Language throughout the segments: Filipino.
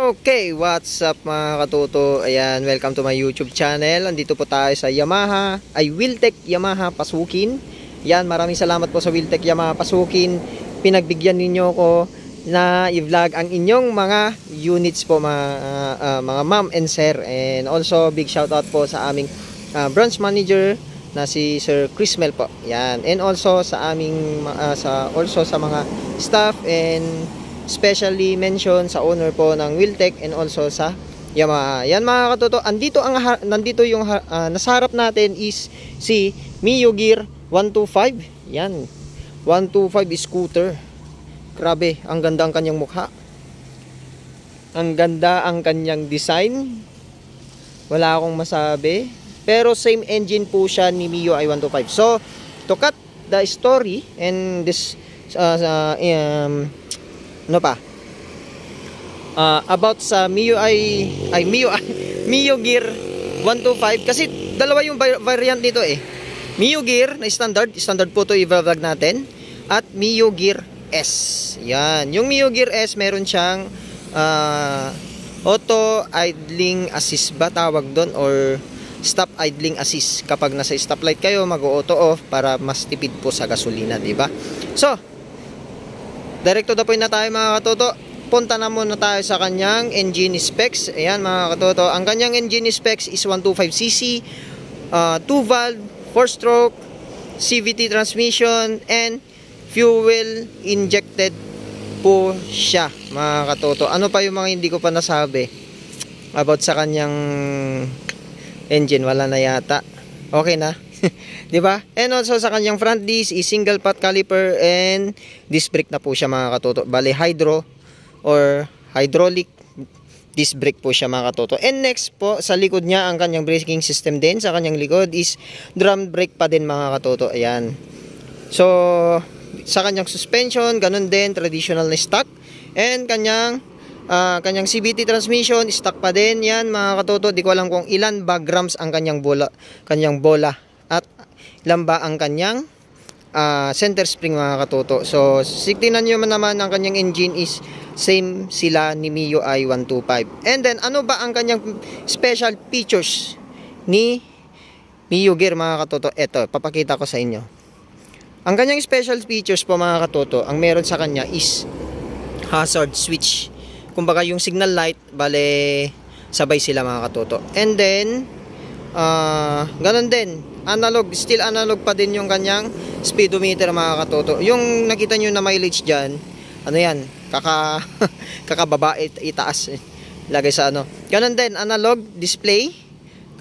Okay, what's up mga katuto? Ayan, welcome to my YouTube channel. Andito po tayo sa Wiltec Yamaha Pasukin. Yan, maraming salamat po sa Wiltec Yamaha Pasukin. Pinagbigyan ninyo ko na i-vlog ang inyong mga units po, mga ma'am and sir. And also, big shout out po sa aming branch manager na si Sir Chris Mel po. Yan, and also sa aming sa mga staff, and specially mention sa owner po ng Wiltec and also sa Yamaha. Yan mga katuto, nandito yung nasa harap natin is si Mio Gear 125. Yan, 125 scooter. Grabe, ang ganda ang kanyang mukha. Ang ganda ang kanyang design. Wala akong masabi. Pero same engine po siya ni Mio i125. So, to cut the story and this about sa Mio Gear 125, kasi dalawa yung variant nito eh. Mio Gear na standard po to i-vlog natin, at Mio Gear S. Yan, yung Mio Gear S meron siyang auto idling assist ba tawag doon, or stop idling assist. Kapag nasa stoplight kayo, mag-auto off para mas tipid po sa gasolina, di ba? So, direct to the point na tayo mga katoto. Punta na muna tayo sa kanyang engine specs. Ayan mga katoto, ang kanyang engine specs is 125cc, 2-valve, 4-stroke, CVT transmission, and fuel injected po siya mga katoto. Ano pa yung mga hindi ko pa nasabi about sa kanyang engine? Wala na yata. Okay na. Diba? And also sa kanyang front disc is single pot caliper and disc brake na po siya mga katoto. Bale hydro or hydraulic disc brake po siya mga katoto. And next po sa likod niya, ang kanyang braking system din sa kanyang likod is drum brake pa din mga katoto. Ayan. So sa kanyang suspension, ganun din, traditional na stock. And kanyang CVT transmission stock pa din yan mga katoto. Di ko alam kung ilan ba grams ang kanyang bola, at ilan ba ang kanyang center spring mga katoto. So tignan nyo naman, ang kanyang engine is same sila ni Mio i125. And then ano ba ang kanyang special features ni Mio Gear mga katoto? Eto, papakita ko sa inyo. Ang kanyang special features po mga katoto, ang meron sa kanya is hazard switch. Kumbaga yung signal light, bale sabay sila mga katoto. And then ganun din, still analog pa din yung kanyang speedometer mga katoto. Yung nakita nyo na mileage dyan, ano yan, kakababa, itaas, lagay sa ano. Ganun din, analog display.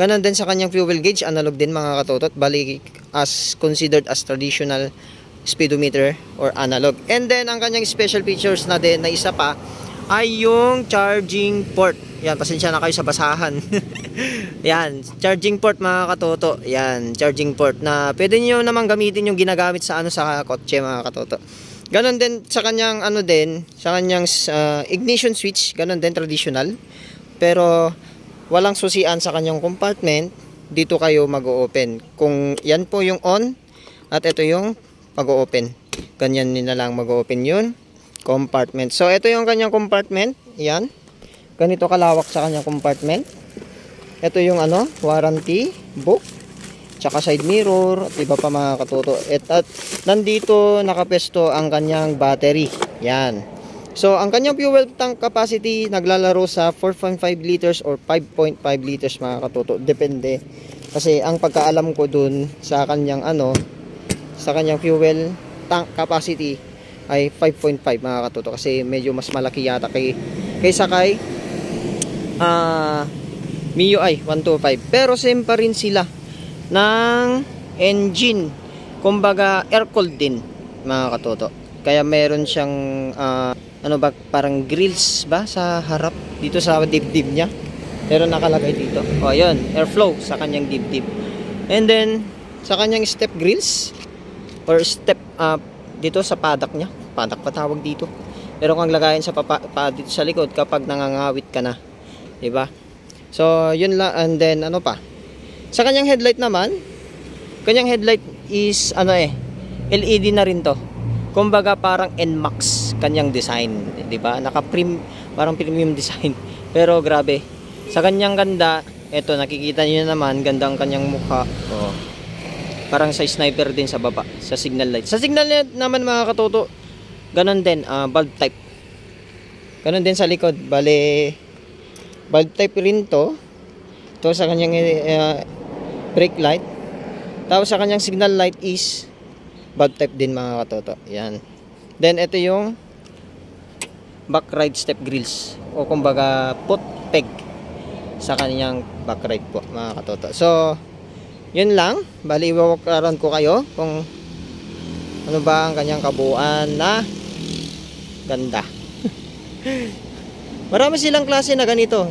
Ganun din sa kanyang fuel gauge, analog din mga katoto. Bali as considered as traditional speedometer or analog. And then ang kanyang special features na din na isa pa ay yung charging port. Yan, pasensya na kayo sa basahan. Yan, charging port mga katoto. Yan, charging port na pwede niyo naman gamitin yung ginagamit sa sa kotse mga katoto. Ganon din sa kanyang sa kanyang ignition switch, ganon din traditional. Pero walang susian sa kanyang compartment. Dito kayo mag-o-open. Kung yan po yung on, at ito yung pag-o-open. Ganyan na lang mag-o-open yun compartment. So ito yung kanyang compartment. Yan. Ganito kalawak sa kanyang compartment. Ito yung warranty book, tsaka side mirror, at iba pa mga katoto. At nandito nakapesto ang kanyang battery. Yan. So ang kanyang fuel tank capacity naglalaro sa 4.5 liters or 5.5 liters mga katoto. Depende. Kasi ang pagkaalam ko dun sa kanyang sa kanyang fuel tank capacity ay 5.5 mga katoto, kasi medyo mas malaki yata kaysa kay Mio i125. Pero same pa rin sila ng engine, kumbaga air cooled din mga katoto. Kaya meron siyang parang grills ba sa harap dito sa dibdib niya, pero nakalagay dito, ayun, airflow sa kanyang dibdib. And then sa kanyang step grills or step dito sa padak niya, padak pa tawag dito, pero kung lagayin sa dito sa likod kapag nangangawit ka na, diba? So yun lang. And then pa sa kanyang headlight naman, kanyang headlight is LED na rin to. kumbaga parang NMAX kanyang design, 'di ba? Parang premium design. Pero grabe. Sa kanyang ganda, eto nakikita niyo naman, ganda ang kanyang mukha. Oh. Parang sa sniper din sa baba, sa signal light. Sa signal light naman mga katoto, ganun din, bulb type. Ganun din sa likod, bale bulb type rin to. Ito sa kanyang brake light. Tapos sa kanyang signal light is bulb type din mga katoto. Yan. Then ito yung back ride step grills o kumbaga foot peg sa kanyang back ride po mga katoto. So yun lang, bali i-walk around ko kayo kung ano ba ang kanyang kabuuan na ganda. Marami silang klase na ganito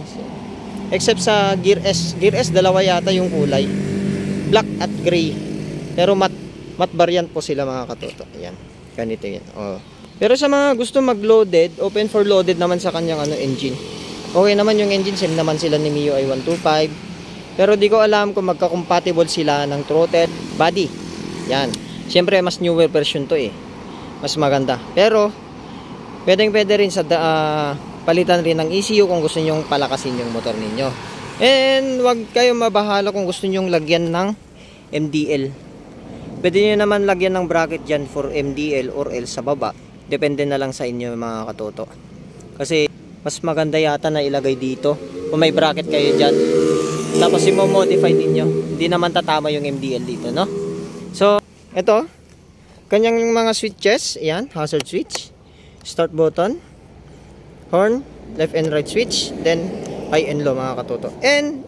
except sa Gear S. Gear S dalawa yata yung kulay, black at gray, pero matte variant po sila mga katoto. Ayan, ganito yan. Oh. Pero sa mga gusto mag-loaded, open for loaded naman sa kanyang engine. Okay naman yung engine, same naman sila ni MIUI 125. Pero di ko alam kung magka-compatible sila ng throttle body. Yan. Siyempre mas newer version to eh. Mas maganda. Pero pwede rin sa palitan rin ng ECU kung gusto niyo palakasin yung motor ninyo. And wag kayong mabahala kung gusto niyo lagyan ng MDL. Pwede nyo naman lagyan ng bracket dyan for MDL or else sa baba. Depende na lang sa inyo mga katoto. Kasi mas maganda yata na ilagay dito kung may bracket kayo dyan. Tapos i-modify ninyo. Hindi naman tatama yung MDL dito, no? So, ito. Kanyang mga switches. Ayan, hazard switch. Start button. Horn. Left and right switch. Then, high and low mga katoto. And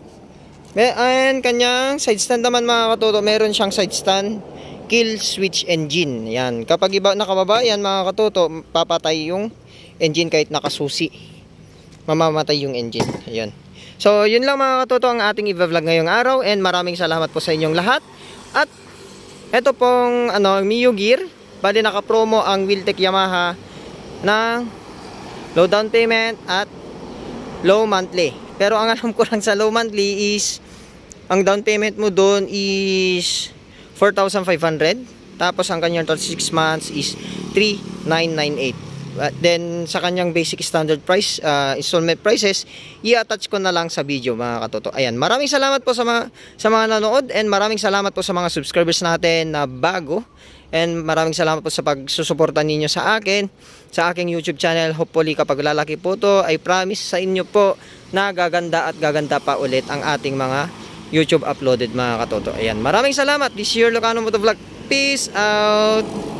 kanyang side stand naman mga katoto. Meron siyang side stand. Kill switch engine. Yan. Kapag nakababa yan mga katoto, papatay yung engine kahit nakasusi. Mamamatay yung engine. Ayan. So, yun lang mga katoto ang ating i-vlog ngayong araw. And maraming salamat po sa inyong lahat. At eto pong Mio Gear. Bali naka-promo ang Wheeltech Yamaha ng low down payment at low monthly. Pero ang alam ko lang sa low monthly is ang down payment mo doon is 4,500. Tapos ang kanyang 36 months is 3,998. Then sa kanyang basic standard price, installment prices, i-attach ko na lang sa video mga katoto. Ayan, maraming salamat po sa mga nanood, and maraming salamat po sa mga subscribers natin na bago. And maraming salamat po sa pagsusuporta ninyo sa akin, sa aking YouTube channel. Hopefully kapag lalaki po to, I promise sa inyo po na gaganda at gaganda pa ulit ang ating mga YouTube uploaded mga katoto. Ayan, maraming salamat. This is your Ilocano Motovlog. Peace out!